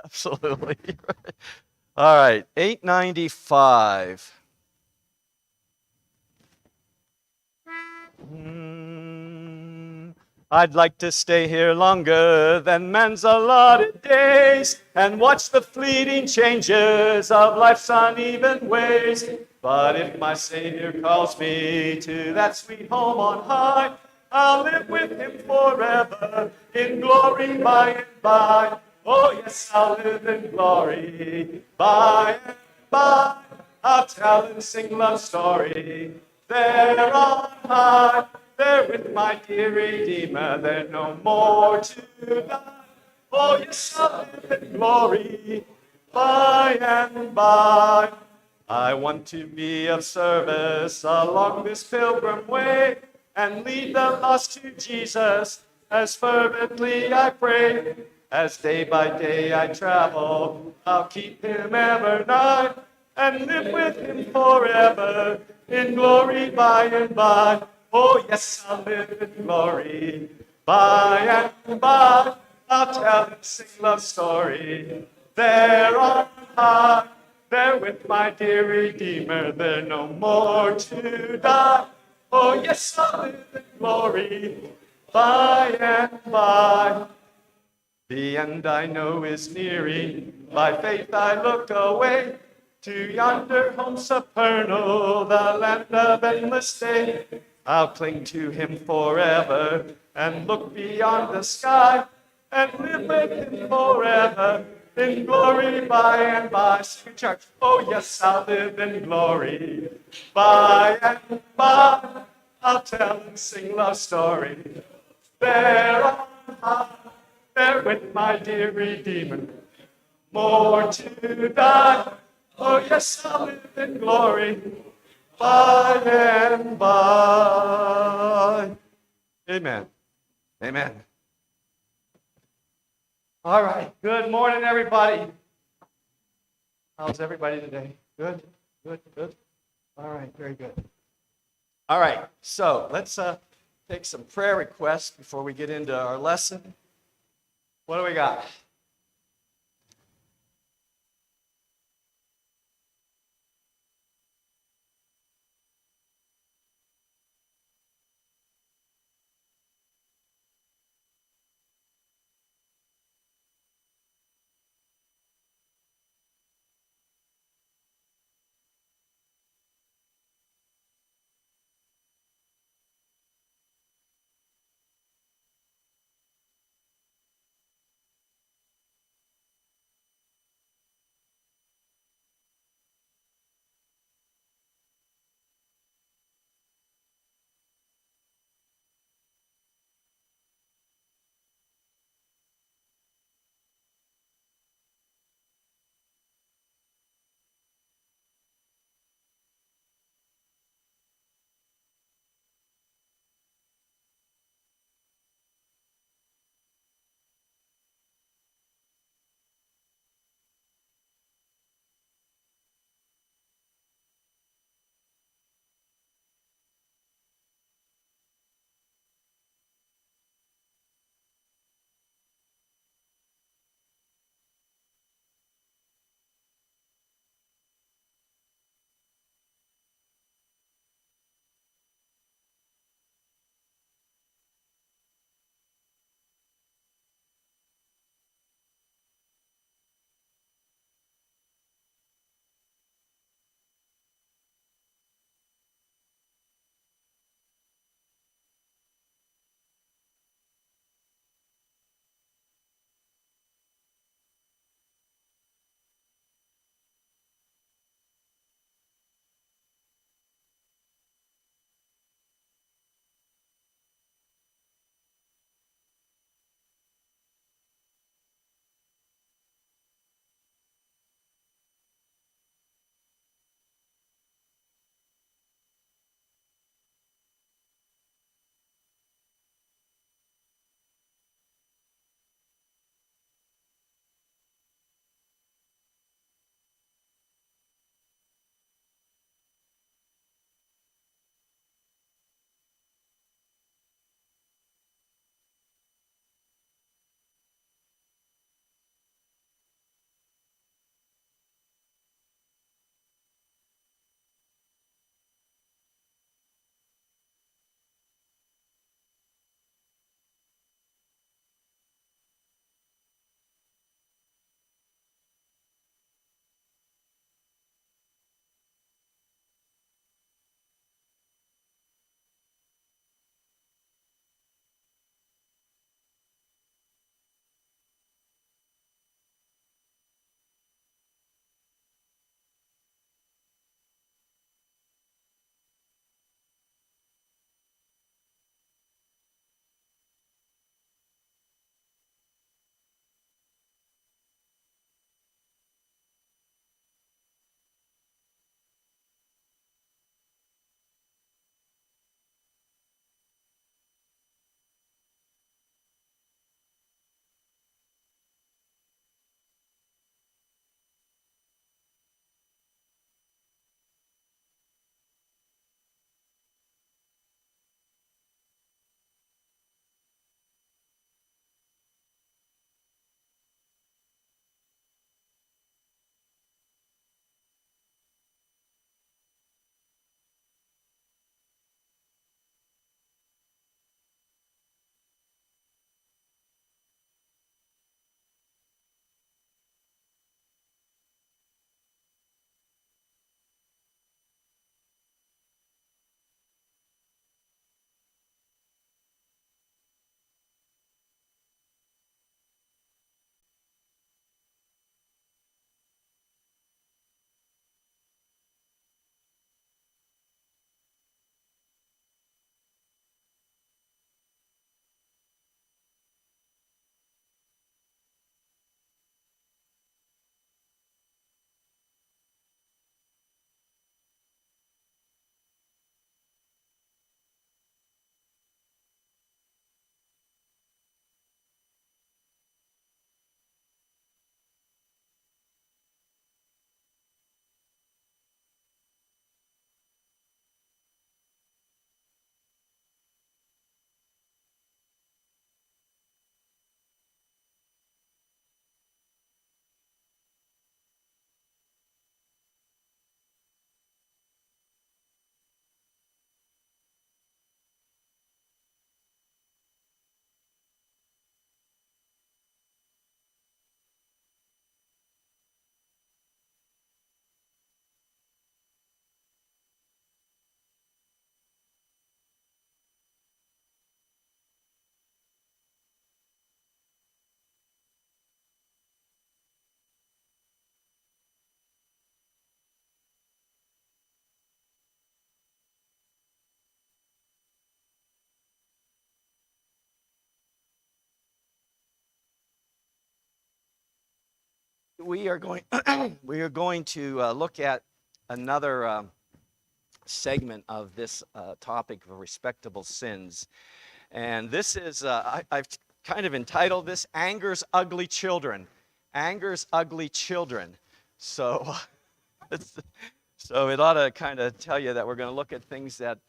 Absolutely. All right, 895. I'd like to stay here longer than man's allotted days and watch the fleeting changes of life's uneven ways. But if my Savior calls me to that sweet home on high, I'll live with him forever in glory by and by. Oh, yes, I'll live in glory by and by. I'll tell and sing love story there on high. There with my dear Redeemer, there no more to die. Oh, yes, I'll live in glory by and by. I want to be of service along this pilgrim way and lead the lost to Jesus as fervently I pray. As day by day I travel, I'll keep him ever nigh and live with him forever in glory by and by. Oh, yes, I'll live in glory by and by. I'll tell and sing love story there on high. There with my dear Redeemer, there no more to die. Oh, yes, I'll live in glory by and by. The end I know is nearing. By faith I look away to yonder home supernal, the land of endless day. I'll cling to him forever and look beyond the sky and live with him forever in glory by and by. Sing church. Oh, yes, I'll live in glory by and by. I'll tell and sing love story there on high. There with my dear Redeemer, more to die. Oh, yes, I'll live in glory by and by. Amen. Amen. All right. Good morning, everybody. How's everybody today? Good? Good? Good? All right. Very good. All right. So let's take some prayer requests before we get into our lesson. What do we got? we are going we are going to look at another segment of this topic of respectable sins, and this is I've kind of entitled this "Anger's Ugly Children." Anger's ugly children. So, so it ought to kind of tell you that we're going to look at things that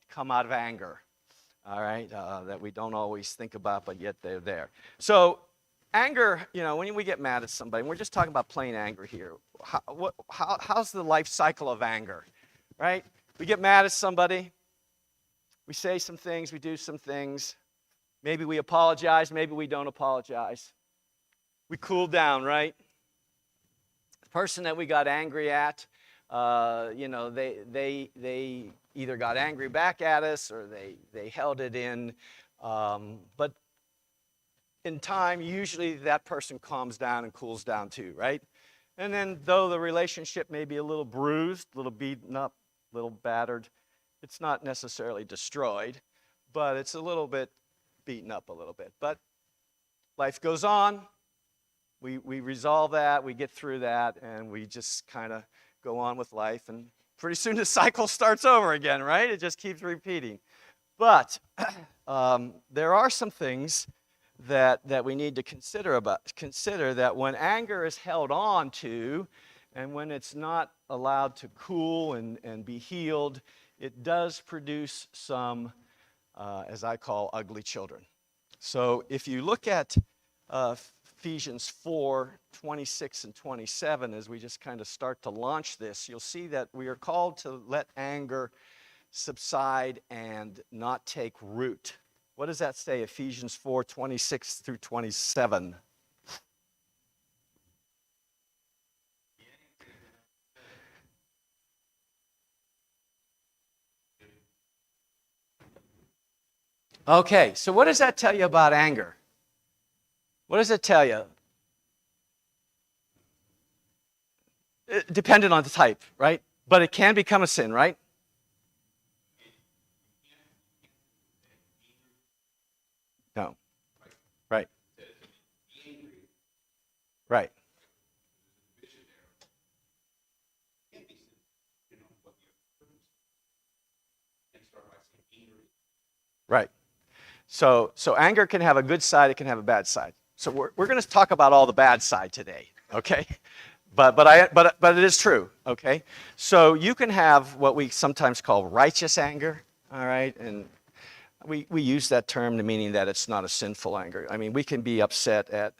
come out of anger. All right, that we don't always think about, but yet they're there. So anger, when we get mad at somebody, and we're just talking about plain anger here, how's the life cycle of anger, right? We get mad at somebody, we say some things, we do some things, maybe we apologize, maybe we don't apologize. We cool down, right? The person that we got angry at, they either got angry back at us or they held it in, but in time, usually that person calms down and cools down too, right? And then though the relationship may be a little bruised, a little beaten up, a little battered, it's not necessarily destroyed, but it's a little bit beaten up a little bit. But life goes on. We resolve that, we get through that, and we just kind of go on with life, and pretty soon the cycle starts over again, right? It just keeps repeating. But there are some things that we need to consider that when anger is held on to, and when it's not allowed to cool and be healed, it does produce some, as I call, ugly children. So if you look at Ephesians 4:26 and 27, as we just kind of start to launch this, you'll see that we are called to let anger subside and not take root. What does that say, Ephesians 4:26 through 27? Okay, so what does that tell you about anger? What does it tell you? Dependent on the type, right? But it can become a sin, right? No. Right. Right. Right. So anger can have a good side, it can have a bad side. So we're going to talk about all the bad side today, okay? But it is true, okay? So you can have what we sometimes call righteous anger, all right? And we use that term to meaning that it's not a sinful anger. I mean, we can be upset at,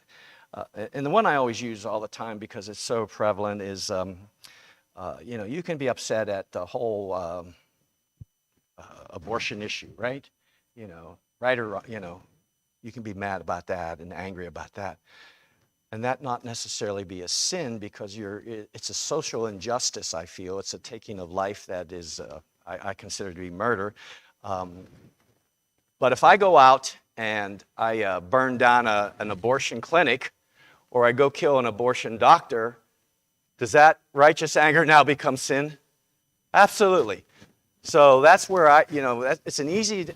and the one I always use all the time because it's so prevalent is, you can be upset at the whole abortion issue, right? Right or wrong, you can be mad about that and angry about that. And that not necessarily be a sin because it's a social injustice, I feel. It's a taking of life that is, I consider to be murder. But if I go out and I burn down an abortion clinic or I go kill an abortion doctor, does that righteous anger now become sin? Absolutely. So that's where it's an easy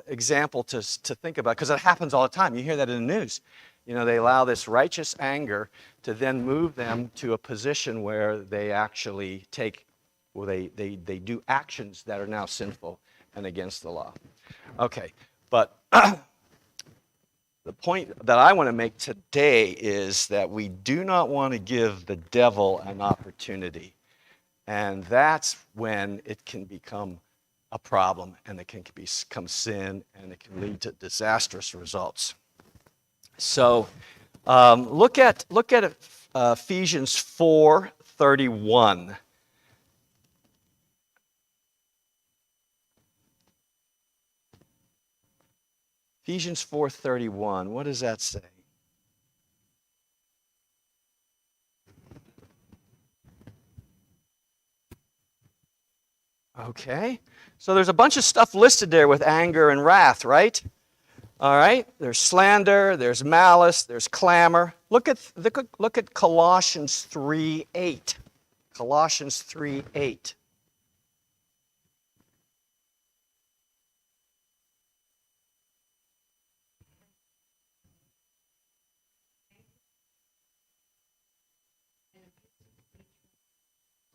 example to think about because it happens all the time. You hear that in the news. They allow this righteous anger to then move them to a position where they actually they do actions that are now sinful and against the law. Okay, but the point that I want to make today is that we do not want to give the devil an opportunity. And that's when it can become a problem and it can become sin and it can lead to disastrous results. So look at Ephesians 4:31. Ephesians 4:31, what does that say? Okay, so there's a bunch of stuff listed there with anger and wrath, right? All right, there's slander, there's malice, there's clamor. Look at Colossians 3:8. Colossians 3:8.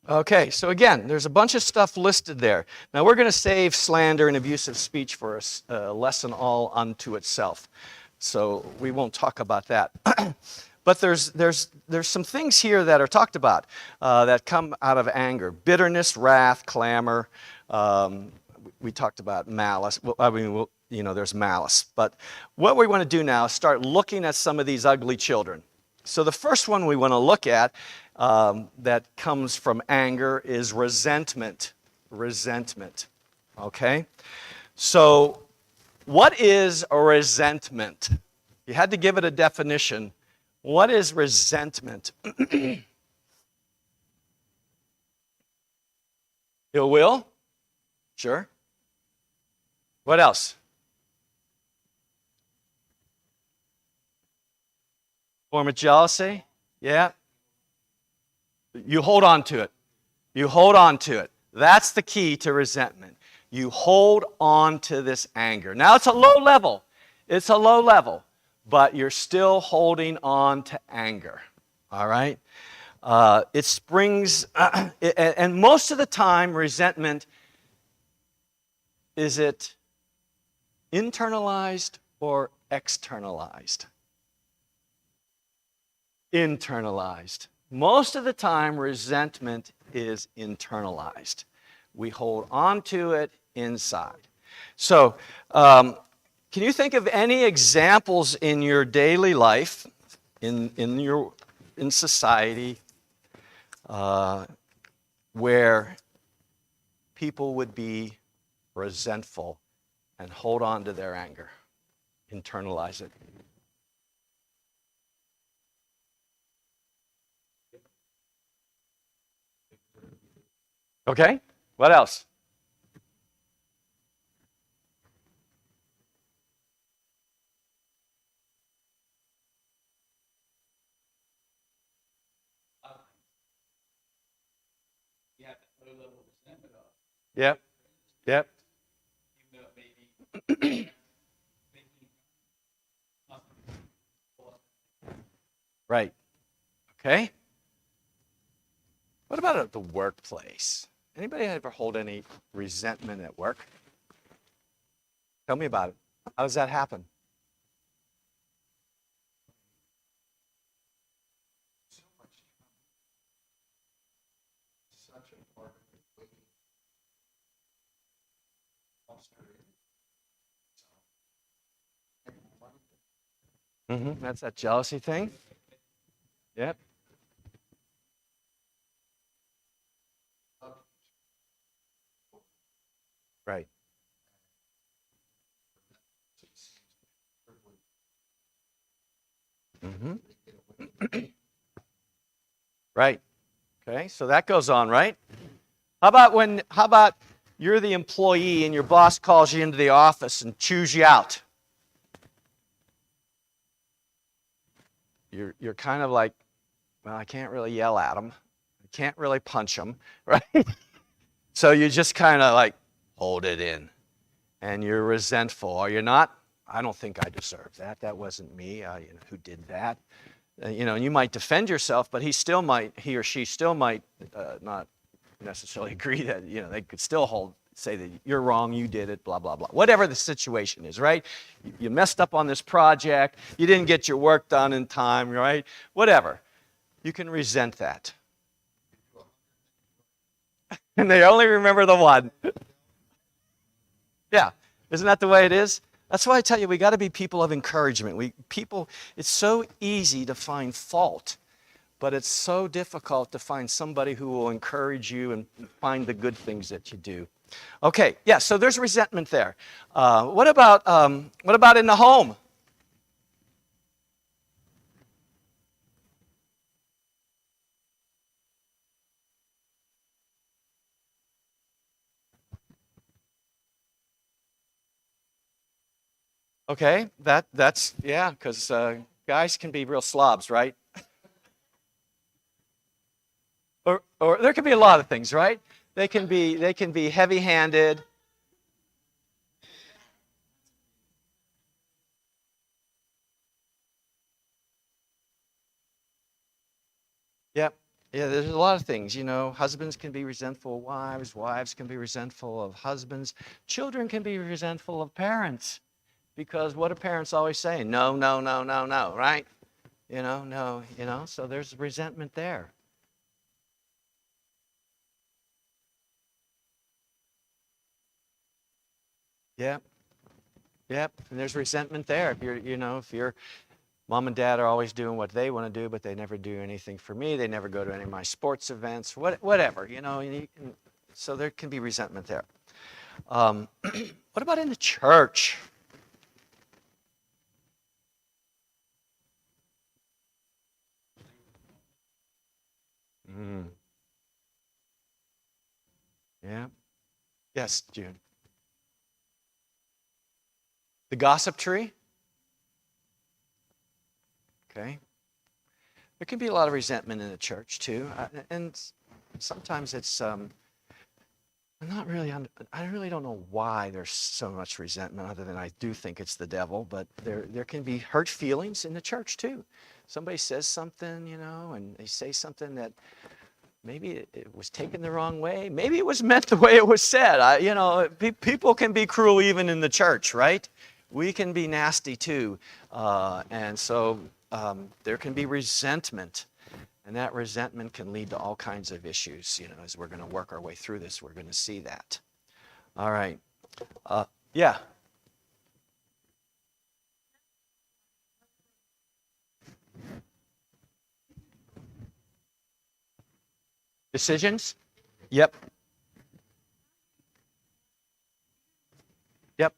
Okay, so again, there's a bunch of stuff listed there. Now we're going to save slander and abusive speech for a lesson all unto itself. So we won't talk about that. But there's some things here that are talked about that come out of anger: bitterness, wrath, clamor. We talked about malice. Well, I mean, there's malice. But what we want to do now is start looking at some of these ugly children. So the first one we want to look at that comes from anger is resentment. Resentment. Okay? So what is a resentment? You had to give it a definition. What is resentment? Ill will? Sure. What else? Form of jealousy? Yeah. You hold on to it. You hold on to it. That's the key to resentment. You hold on to this anger. Now it's a low level. It's a low level, but you're still holding on to anger. All right? It springs, and most of the time, resentment, is it internalized or externalized? Internalized. Most of the time, resentment is internalized. We hold on to it inside. So, can you think of any examples in your daily life, in society, where people would be resentful and hold on to their anger, internalize it? Okay, what else? Yep, yep. Right. Okay. What about at the workplace? Anybody ever hold any resentment at work? Tell me about it. How does that happen? That's that jealousy thing. Yep. Right. Right. Okay, so that goes on, right? How about you're the employee and your boss calls you into the office and chews you out? You're kind of like, well, I can't really yell at him. I can't really punch him, right? So you just kind of like hold it in. And you're resentful, are you not? I don't think I deserve that. That wasn't me. Who did that? And you might defend yourself, but he or she still might not necessarily agree that, they could still say that you're wrong, you did it, blah, blah, blah. Whatever the situation is, right? You messed up on this project, you didn't get your work done in time, right? Whatever. You can resent that. And they only remember the one. Yeah. Isn't that the way it is? That's why I tell you, we got to be people of encouragement. It's so easy to find fault, but it's so difficult to find somebody who will encourage you and find the good things that you do. Okay, yeah, so there's resentment there. What about in the home? Okay, that's yeah, because guys can be real slobs, right? Or there can be a lot of things, right? They can be heavy-handed. Yep. Yeah, there's a lot of things, husbands can be resentful of wives, wives can be resentful of husbands, children can be resentful of parents, because what are parents always saying? No, no, no, no, no, right? No, so there's resentment there. Yep, yep, and there's resentment there. If your mom and dad are always doing what they want to do, but they never do anything for me, they never go to any of my sports events, whatever, so there can be resentment there. What about in the church? Mm. Yeah. Yes, June. The gossip tree? Okay. There can be a lot of resentment in the church too, and sometimes it's I really don't know why there's so much resentment, other than I do think it's the devil. But there can be hurt feelings in the church too. Somebody says something, and they say something that maybe it was taken the wrong way. Maybe it was meant the way it was said. People can be cruel even in the church, right? We can be nasty too, and so there can be resentment. And that resentment can lead to all kinds of issues. As we're going to work our way through this, we're going to see that. All right. Yeah. Decisions? Yep. Yep.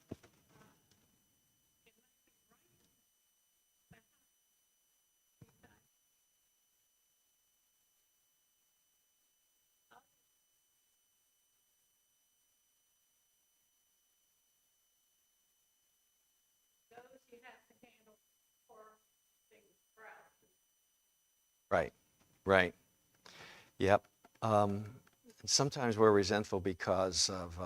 Right. Right. Yep. Sometimes we're resentful because of,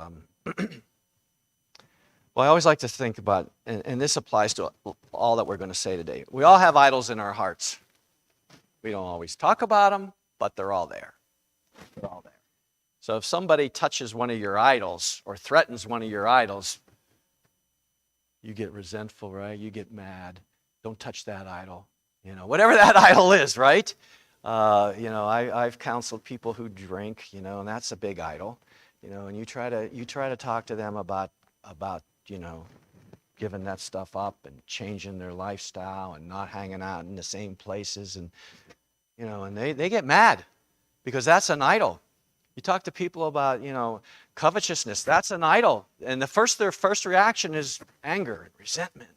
well, I always like to think about, and this applies to all that we're going to say today. We all have idols in our hearts. We don't always talk about them, but they're all there. They're all there. So if somebody touches one of your idols or threatens one of your idols, you get resentful, right? You get mad. Don't touch that idol. Whatever that idol is, right? I've counseled people who drink, and that's a big idol, and you try to talk to them about giving that stuff up and changing their lifestyle and not hanging out in the same places, and and they get mad because that's an idol. You talk to people about covetousness, that's an idol, and their first reaction is anger and resentment,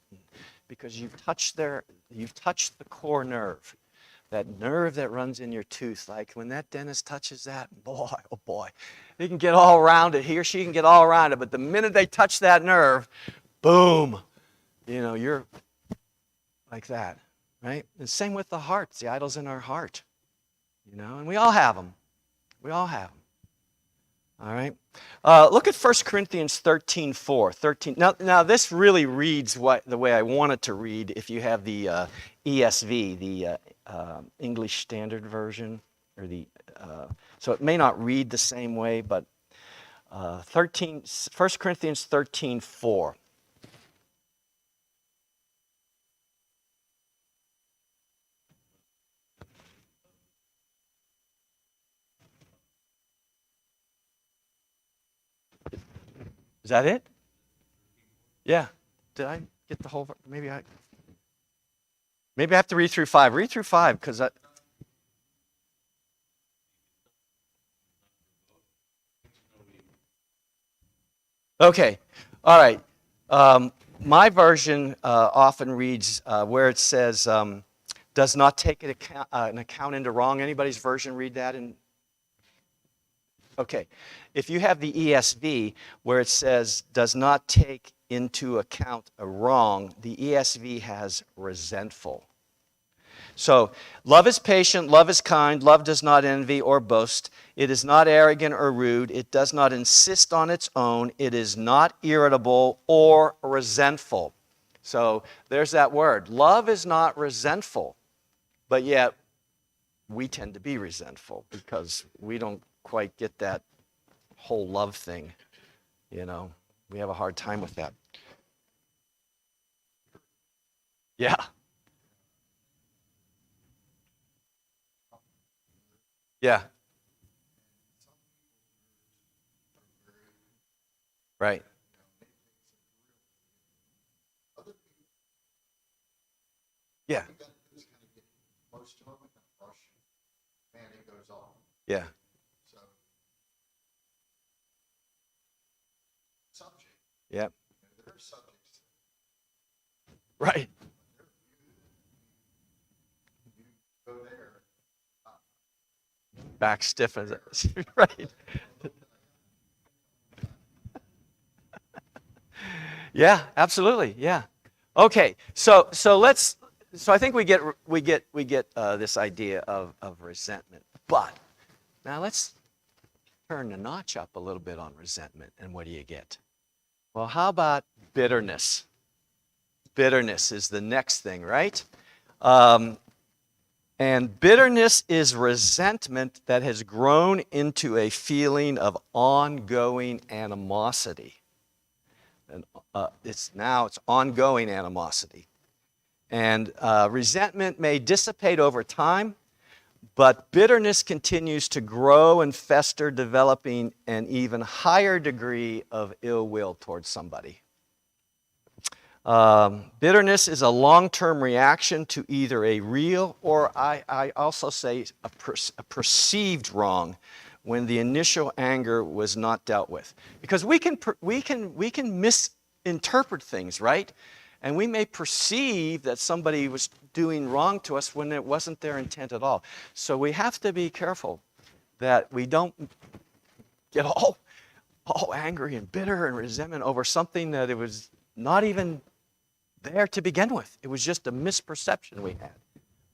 because you've touched the core nerve. That nerve that runs in your tooth, like when that dentist touches that, boy, oh boy, he can get all around it. He or she can get all around it, but the minute they touch that nerve, boom, you're like that, right? And same with the heart, the idols in our heart, and we all have them. We all have them. All right. Look at 1 Corinthians 13:4. 13. Now this really reads the way I want it to read if you have the ESV, the English Standard Version, or so it may not read the same way, but 1 Corinthians 13:4. Is that it? Yeah. Did I get the whole? Maybe I have to read through 5. Read through 5 because Okay. All right. My version often reads where it says does not take an account into wrong. Anybody's version read that? Okay. If you have the ESV where it says does not take into account a wrong, the ESV has resentful. So, love is patient, love is kind, love does not envy or boast. It is not arrogant or rude. It does not insist on its own. It is not irritable or resentful. So, there's that word. Love is not resentful, but yet we tend to be resentful because we don't quite get that whole love thing. You know, we have a hard time with that. Yeah. Yeah. Right. Yeah. Yeah. Yeah. Right. Back stiffens. Right. Yeah, absolutely. Yeah. Okay. So I think we get this idea of resentment. But now let's turn the notch up a little bit on resentment. And what do you get? Well, how about bitterness? Bitterness is the next thing, right? Um, and bitterness is resentment that has grown into a feeling of ongoing animosity. And it's ongoing animosity. And resentment may dissipate over time, but bitterness continues to grow and fester, developing an even higher degree of ill will towards somebody. Bitterness is a long-term reaction to either a real or I also say a perceived wrong when the initial anger was not dealt with. Because we can misinterpret things, right? And we may perceive that somebody was doing wrong to us when it wasn't their intent at all. So we have to be careful that we don't get all angry and bitter and resentment over something that it was not even there to begin with. It was just a misperception we had.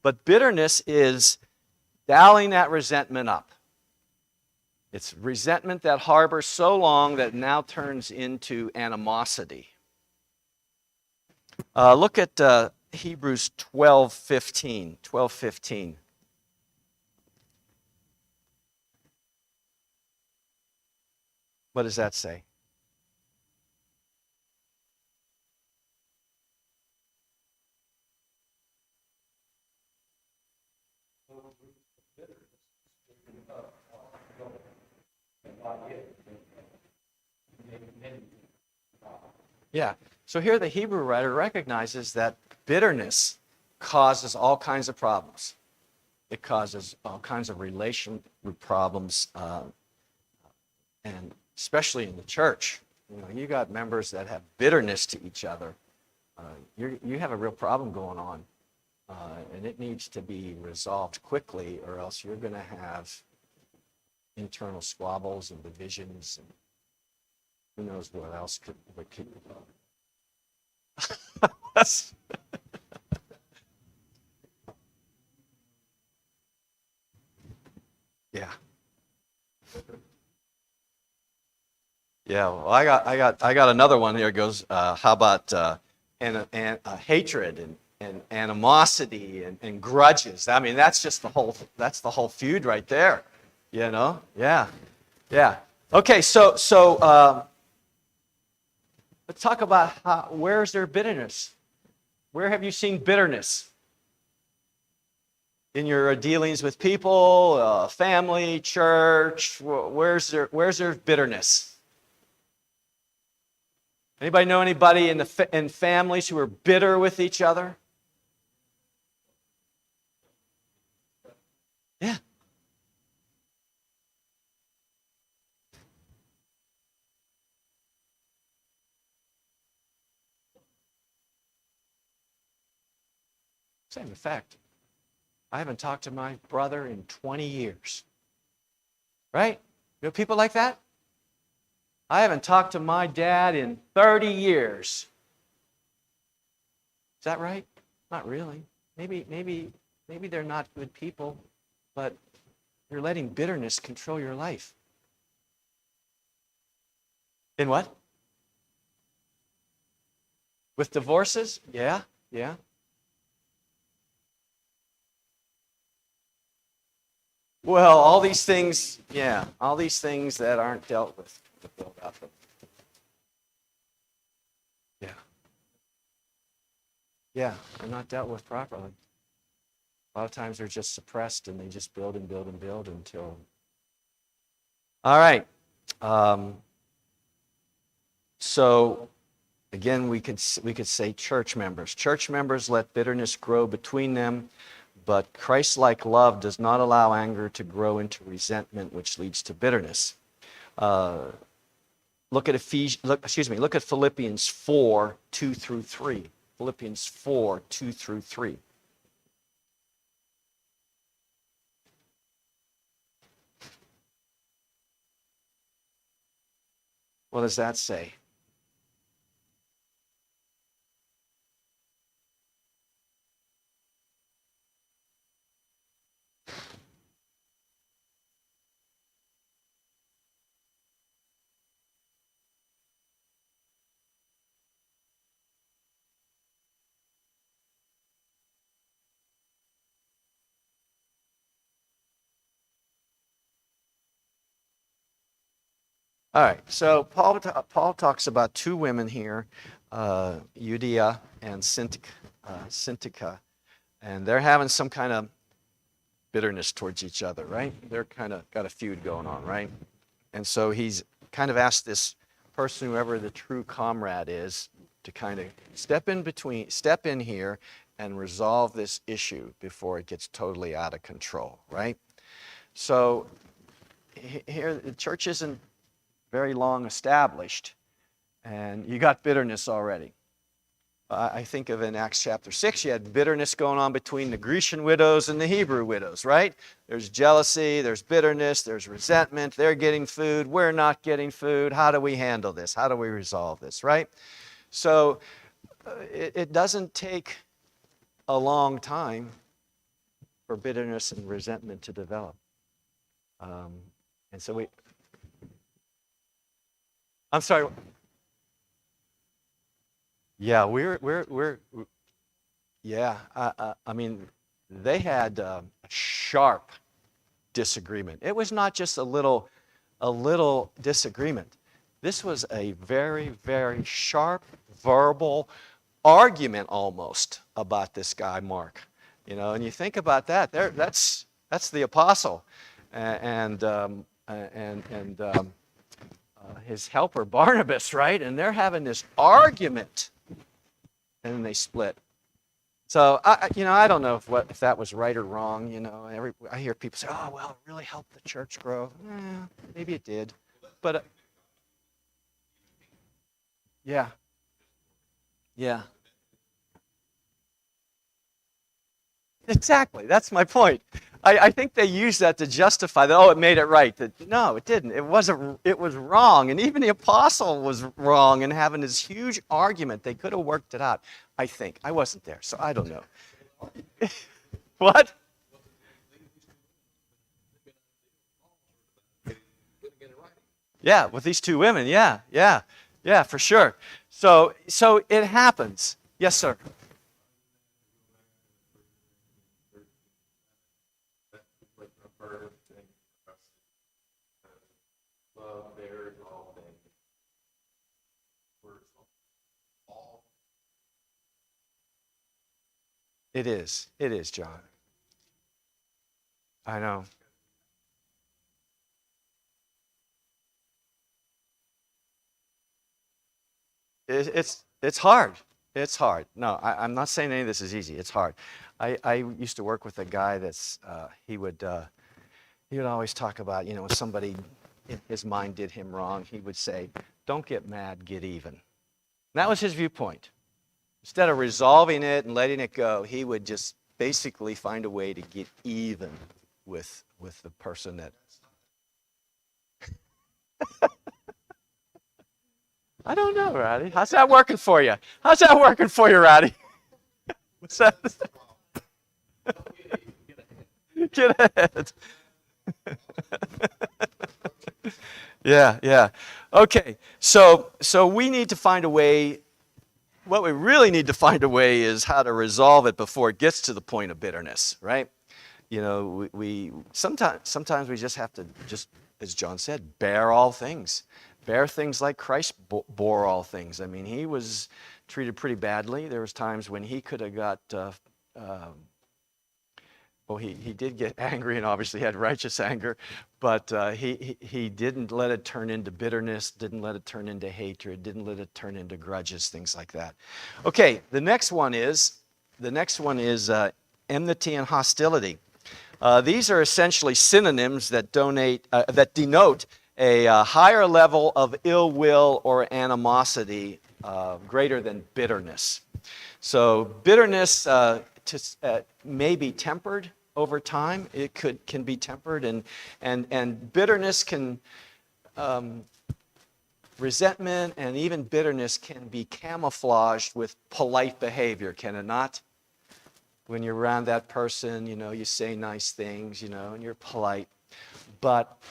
But bitterness is dialing that resentment up. It's resentment that harbors so long that it now turns into animosity. Look at Hebrews 12:15. 12:15. What does that say? Yeah. So here the Hebrew writer recognizes that bitterness causes all kinds of problems. It causes all kinds of relation problems, and especially in the church. You know, you got members that have bitterness to each other. You have a real problem going on, and it needs to be resolved quickly, or else you're going to have internal squabbles and divisions, and who knows what else could. Yeah. Yeah. Well, I got another one here. It goes. How about hatred and animosity and grudges? I mean, that's the whole feud right there. You know? Yeah. Yeah. Okay. So let's talk about where's there bitterness? Where have you seen bitterness? In your dealings with people, family, church, where's there bitterness? Anybody know anybody in families who are bitter with each other? Yeah. Same effect. I haven't talked to my brother in 20 years. Right? You know people like that? I haven't talked to my dad in 30 years. Is that right? Not really. Maybe they're not good people, but you're letting bitterness control your life. In what? With divorces? Yeah. Well, all these things, all these things that aren't dealt with to build up. Yeah. Yeah, they're not dealt with properly. A lot of times they're just suppressed and they just build and build and build until. All right. So again, we could say church members. Church members let bitterness grow between them, but Christ-like love does not allow anger to grow into resentment, which leads to bitterness. Look at Philippians 4, 2 through 3. Philippians 4, 2 through 3. What does that say? All right, so Paul talks about two women here, Euodia and Syntyche, and they're having some kind of bitterness towards each other, right? They're kind of got a feud going on, right? And so he's kind of asked this person, whoever the true comrade is, to kind of step in here and resolve this issue before it gets totally out of control, right? So here, the church isn't very long established, and you got bitterness already. I think of in Acts chapter 6, you had bitterness going on between the Grecian widows and the Hebrew widows, right? There's jealousy, there's bitterness, there's resentment. They're getting food, we're not getting food. How do we handle this? How do we resolve this, right? So it doesn't take a long time for bitterness and resentment to develop. And so I'm sorry. Yeah, I mean, they had a sharp disagreement. It was not just a little disagreement. This was a very, very sharp verbal argument almost about this guy Mark. You know, and you think about that. That's the apostle, and his helper Barnabas, right? And they're having this argument, and then they split. So I don't know if that was right or wrong. You know, I hear people say, "Oh, well, it really helped the church grow." Maybe it did, but yeah. Exactly. That's my point. I think they use that to justify that. Oh, it made it right. No, it didn't. It wasn't. It was wrong. And even the apostle was wrong in having this huge argument. They could have worked it out. I think I wasn't there, so I don't know. What? Yeah, with these two women. Yeah, for sure. So it happens. Yes, sir. It is, John. I know. It's hard. It's hard. No, I'm not saying any of this is easy. It's hard. I used to work with a guy that's he would always talk about, when somebody in his mind did him wrong, he would say, "Don't get mad, get even." And that was his viewpoint. Instead of resolving it and letting it go, he would just basically find a way to get even with the person that. I don't know, Roddy. How's that working for you? Roddy? What's that? Get ahead. Yeah. Okay, so we need to find a way. What we really need to find a way is how to resolve it before it gets to the point of bitterness, right? You know, we sometimes we just have to, just as John said, bear all things. Bear things like Christ bore all things. I mean, he was treated pretty badly. There was times when he could have got, well, he did get angry and obviously had righteous anger, but he didn't let it turn into bitterness, didn't let it turn into hatred, didn't let it turn into grudges, things like that. Okay, the next one is enmity and hostility. These are essentially synonyms that denote a higher level of ill will or animosity greater than bitterness. So bitterness may be tempered over time. It can be tempered, and bitterness can, resentment and even bitterness can be camouflaged with polite behavior, can it not? When you're around that person, you know, you say nice things, you know, and you're polite. But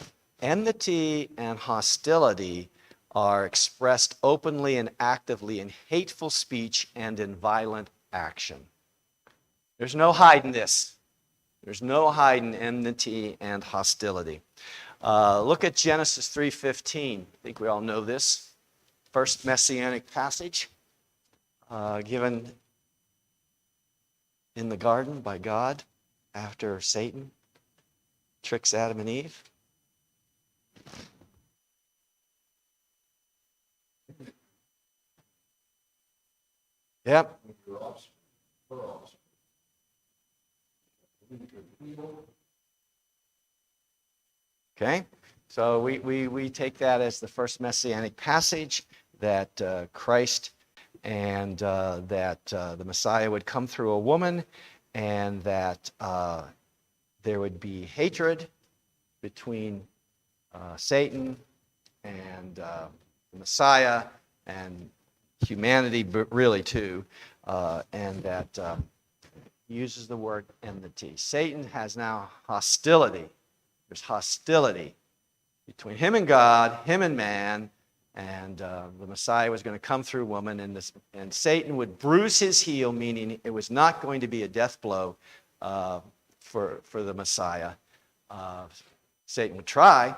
enmity and hostility are expressed openly and actively in hateful speech and in violent action. There's no hiding this. There's no hiding enmity and hostility. Look at Genesis 3:15. I think we all know this. First messianic passage given in the garden by God after Satan tricks Adam and Eve. Yep. Okay, so we take that as the first messianic passage, that Christ and that the Messiah would come through a woman, and that there would be hatred between Satan and the Messiah and humanity, but really too, and that uses the word enmity. Satan has now hostility. There's hostility between him and God, him and man, and the Messiah was going to come through woman, and Satan would bruise his heel, meaning it was not going to be a death blow for the Messiah. Satan would try,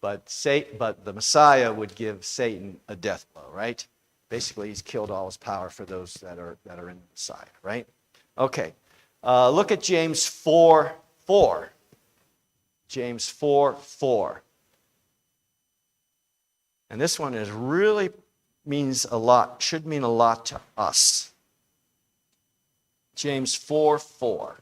but the Messiah would give Satan a death blow, right? Basically, he's killed all his power for those that are in the Messiah, right? Okay, look at James 4:4. James 4:4. And this one means a lot, should mean a lot to us. James 4:4.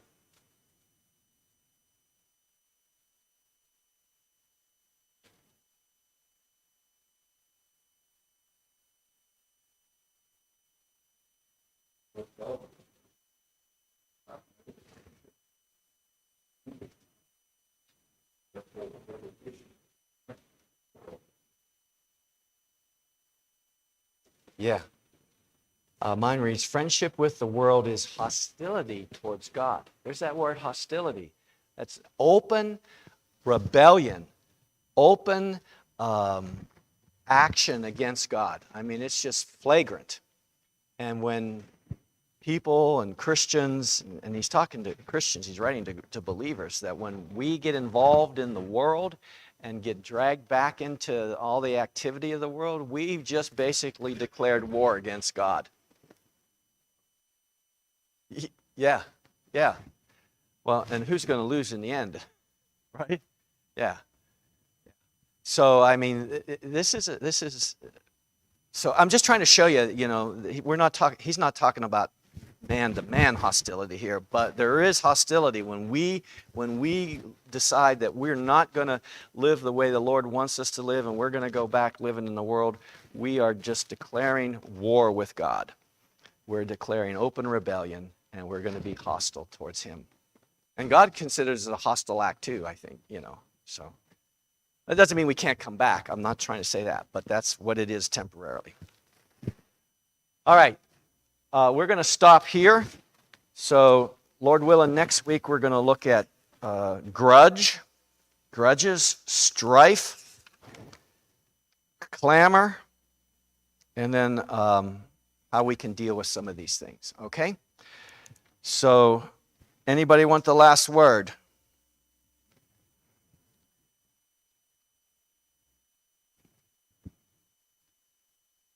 Yeah. Mine reads, friendship with the world is hostility towards God. There's that word hostility. That's open rebellion, open action against God. I mean, it's just flagrant. And when people and Christians, and he's talking to Christians, he's writing to believers, that when we get involved in the world and get dragged back into all the activity of the world, we've just basically declared war against God. Yeah. Well, and who's going to lose in the end? Right? Yeah. So, I mean, so I'm just trying to show you, you know, he's not talking about man-to-man hostility here, but there is hostility when we decide that we're not going to live the way the Lord wants us to live, and we're going to go back living in the world. We are just declaring war with God. We're declaring open rebellion, and we're going to be hostile towards him. And God considers it a hostile act too, I think, you know. So that doesn't mean we can't come back. I'm not trying to say that, but that's what it is temporarily. All right. We're going to stop here. So, Lord willing, next week we're going to look at grudges, strife, clamor, and then how we can deal with some of these things. Okay? So, anybody want the last word?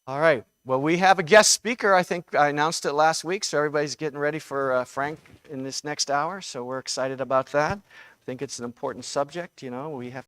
All right. Well, we have a guest speaker. I think I announced it last week, so everybody's getting ready for Frank in this next hour. So we're excited about that. I think it's an important subject. You know, we have